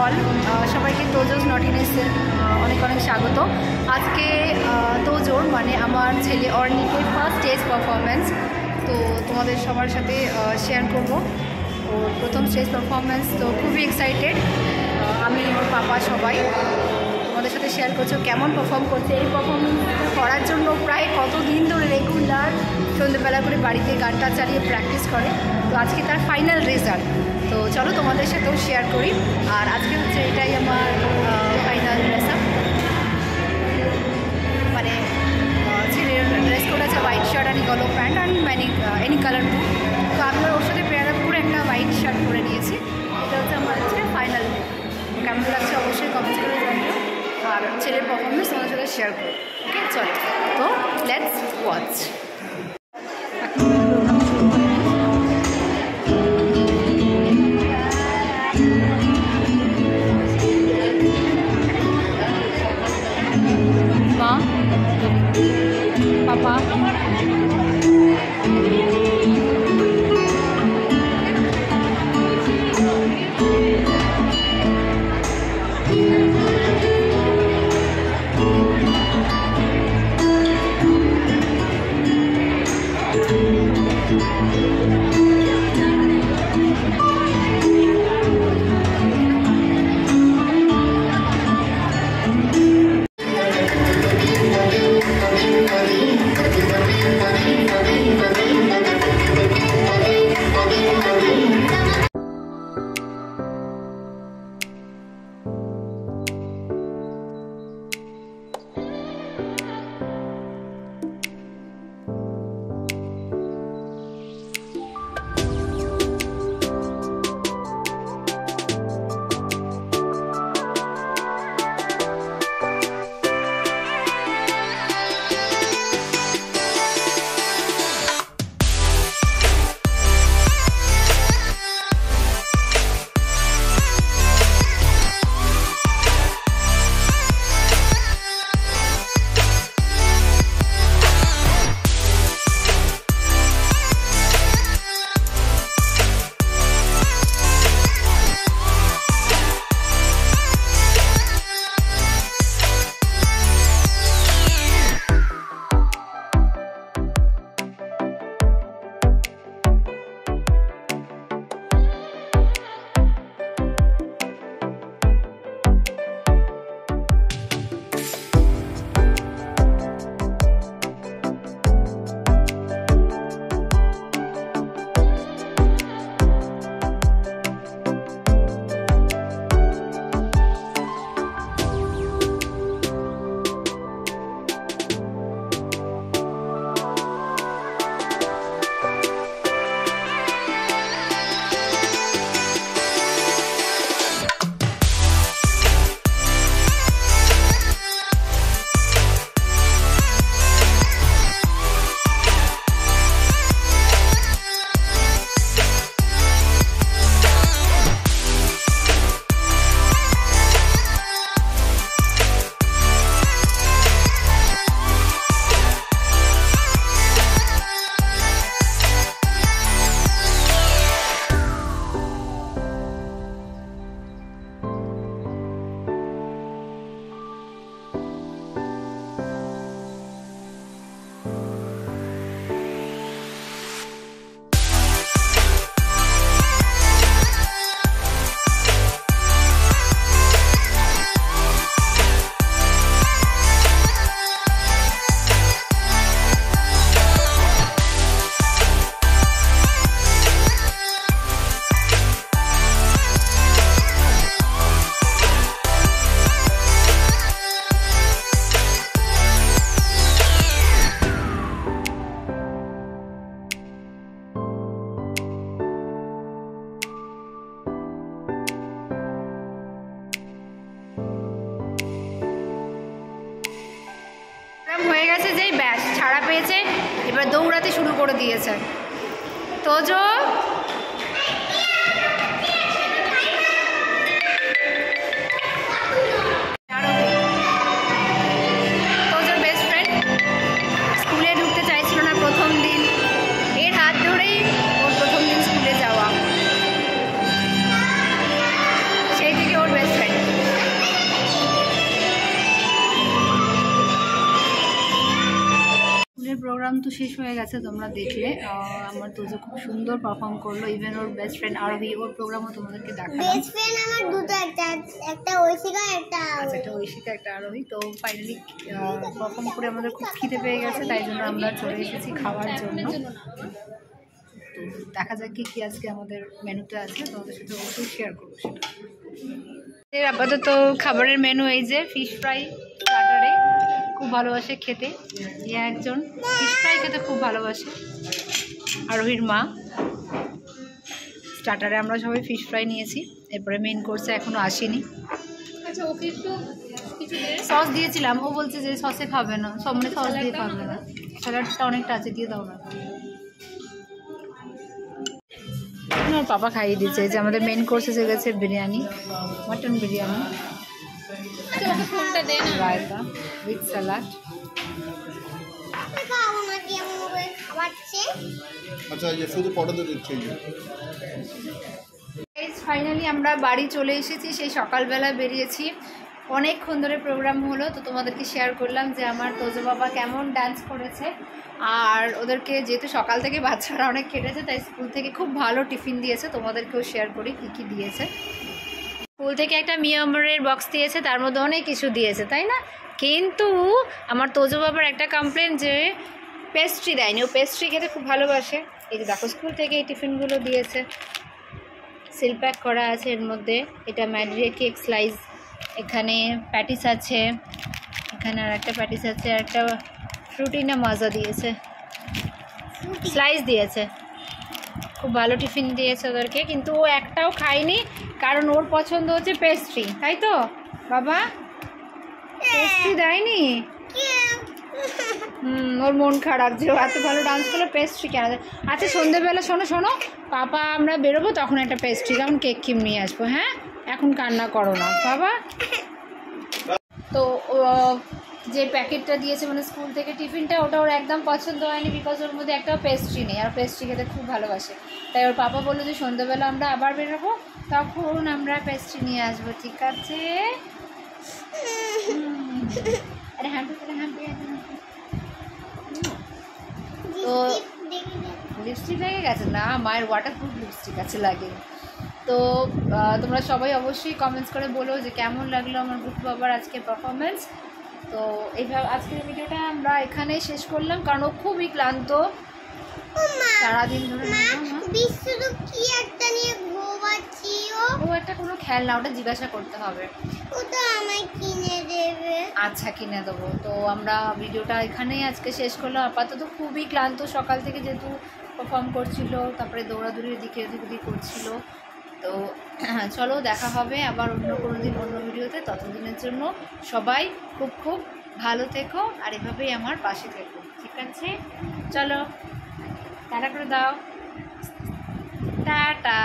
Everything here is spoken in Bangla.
অল, সবাইকে তোজোস নটিনেসের অনেক অনেক স্বাগত। আজকে তোজোর মানে আমার ছেলে অর্নিকের ফার্স্ট স্টেজ পারফরমেন্স, তো তোমাদের সবার সাথে শেয়ার করব ওর প্রথম স্টেজ পারফরমেন্স। তো খুবই এক্সাইটেড আমি, ওর পাপা সবাই তোমাদের সাথে শেয়ার করছো কেমন পারফর্ম করছে। এই পারফরমেন্স করার জন্য প্রায় কতদিন ধরে রেগুলার সন্ধ্যেবেলা করে বাড়িতে গানটা চালিয়ে প্র্যাকটিস করে। তো আজকে তার ফাইনাল রেজাল্ট, তো চলো তোমাদের সাথেও শেয়ার করি। আর আজকে হচ্ছে এটাই আমার ফাইনাল ড্রেস আপ, মানে ছেলের ড্রেস কোড আছে white shirt and yellow pant and any colour too. তো আমি ওর সাথে পেয়ার আপ করে একটা হোয়াইট শার্ট পরে নিয়েছি। এটা হচ্ছে আমার আজকে ফাইনাল। কেমন লাগছে অবশ্যই কমেন্ট করে জানিও, আর ছেলের পারফরমেন্স তোমাদের সাথে শেয়ার করো। ওকে চলো, তো লেটস ওয়াচ। মা, পাপা, হয়ে গেছে যেই ব্যাস ছাড়া পেয়েছে, এবার দৌড়াতে শুরু করে দিয়েছে। তোজো তোজোর বেস্ট ফ্রেন্ড স্কুলে ঢুকতে চাইছিল না প্রথম দিন, এর হাত ধরেই ওর প্রথম দিন স্কুলে যাওয়া, সেই থেকে ওর বেস্ট প্রোগ্রাম তো শেষ হয়ে গেছে, তোমরা দেখলে। আমার তোজো খুব সুন্দর পারফর্ম করলো, ইভেন ওর বেস্ট ফ্রেন্ড আরোহী, ওর প্রোগ্রামও তোমাদেরকে দেখালাম। বেস্ট ফ্রেন্ড আমার দুটো, একটা ঐশিকা, একটা ঐশিকা, একটা আরোহী। তো ফাইনালি পারফর্ম করে আমাদের খুব খিদে পেয়ে গেছে, তাই জন্য আমরা চলে এসেছি খাওয়ার জন্য। তো দেখা যাক কি আজকে আমাদের মেনুতে আছে, তোমাদের সাথে অবশ্যই শেয়ার করবো সেটা। আপাতত খাবারের মেনু এই যে ফিশ ফ্রাই স্টার্টারে, খুব ভালোবাসে খেতে, একজন ফিশ ফ্রাই খেতে খুব ভালোবাসে, আরোহীর মা। স্টার্টারে আমরা সবাই ফিশ ফ্রাই নিয়েছি, এরপরে মেইন কোর্সে এখনো আসেনি। আচ্ছা, ওকে একটু সস দিয়েছিলাম, ও বলছে যে সসে খাবে না, সামনে সস দিয়ে খাবে না, স্যালাডটা অনেকটা আছে, দিয়ে দাও না। আমার পাপা খাইয়ে দিচ্ছে। যে আমাদের মেইন কোর্স এসে গেছে biryani, mutton biryani, raita with salad. Finally আমরা বাড়ি চলে এসেছি। সেই সকালবেলা বেরিয়েছি, অনেকক্ষণ ধরে প্রোগ্রাম হলো, তো তোমাদেরকে শেয়ার করলাম যে আমার তোজো বাবা কেমন ডান্স করেছে। আর ওদেরকে যেহেতু সকাল থেকে বাচ্চারা অনেক কেটেছে, তাই স্কুল থেকে খুব ভালো টিফিন দিয়েছে, তোমাদেরকেও শেয়ার করি কী কী দিয়েছে। স্কুল থেকে একটা মিয়ামরের বক্স দিয়েছে, তার মধ্যে অনেক কিছু দিয়েছে, তাই না? কিন্তু আমার তোজো বাবার একটা কমপ্লেন যে পেস্ট্রি দেয়নি, ও পেস্ট্রি খেতে খুব ভালোবাসে। এই যে দেখো, স্কুল থেকে এই টিফিনগুলো দিয়েছে, সিল প্যাক করা আছে এর মধ্যে। এটা ম্যাড্রিয়া কেক স্লাইস, এখানে প্যাটিস আছে, এখানে আর একটা প্যাটিস আছে, আর একটা ফ্রুটিনা মাজা দিয়েছে, স্লাইস দিয়েছে। খুব ভালো টিফিন দিয়েছে ওদেরকে, কিন্তু ও একটাও খায়নি, কারণ ওর পছন্দ হচ্ছে পেস্ট্রি, তাই তো বাবা? পেস্ট্রি দেয়নি, ওর মন খারাপ যে ও এত ভালো ডান্স করলে পেস্ট্রি কেন। আচ্ছা, সন্ধ্যেবেলা শোনো, পাপা আমরা বেরোবো, তখন একটা পেস্ট্রি, তখন কেক কিম নিয়ে আসবো, হ্যাঁ? এখন কান্না করো না বাবা। তো যে প্যাকেটটা দিয়েছে মানে স্কুল থেকে টিফিনটা, ওটা ওর একদম পছন্দ হয়নি, বিকজ ওর মধ্যে একটা পেস্ট্রি নেই, আর পেস্ট্রি খেতে খুব ভালোবাসে। তাই ওর পাপা বললো যে সন্ধ্যেবেলা আমরা আবার বেরোবো, তখন আমরা পেস্ট্রি নিয়ে আসবো, ঠিক আছে? আরে তো লিপস্টিক লেগে গেছে না, মায়ের ওয়াটারপ্রুফ লিপস্টিক আছে, লাগে। তো তোমরা সবাই অবশ্যই কমেন্টস করে বলো যে কেমন লাগলো আমার গুড বাবার আজকের পারফরমেন্স। তো এইভাবে আজকের ভিডিওটা আমরা এখানেই শেষ করলাম, কারণ ও খুবই ক্লান্ত সারাদিন ধরে। ও একটা কোনো খেলনা, ওটা জিজ্ঞাসা করতে হবে। আচ্ছা, কিনে দেবো। তো আমরা ভিডিওটা এখানেই আজকে শেষ করলাম। আপাতত খুবই ক্লান্ত, সকাল থেকে যেহেতু পারফর্ম করছিল, তারপরে দৌড়াদৌড়ি এদিকে ওদিক করছিল। তো চলো, দেখা হবে আবার অন্য কোনো দিন অন্য ভিডিওতে। ততদিনের জন্য সবাই খুব খুব ভালো থেকো, আর এভাবেই আমার পাশে থেকো, ঠিক আছে? চলো টাটা করে দাও, টাটা।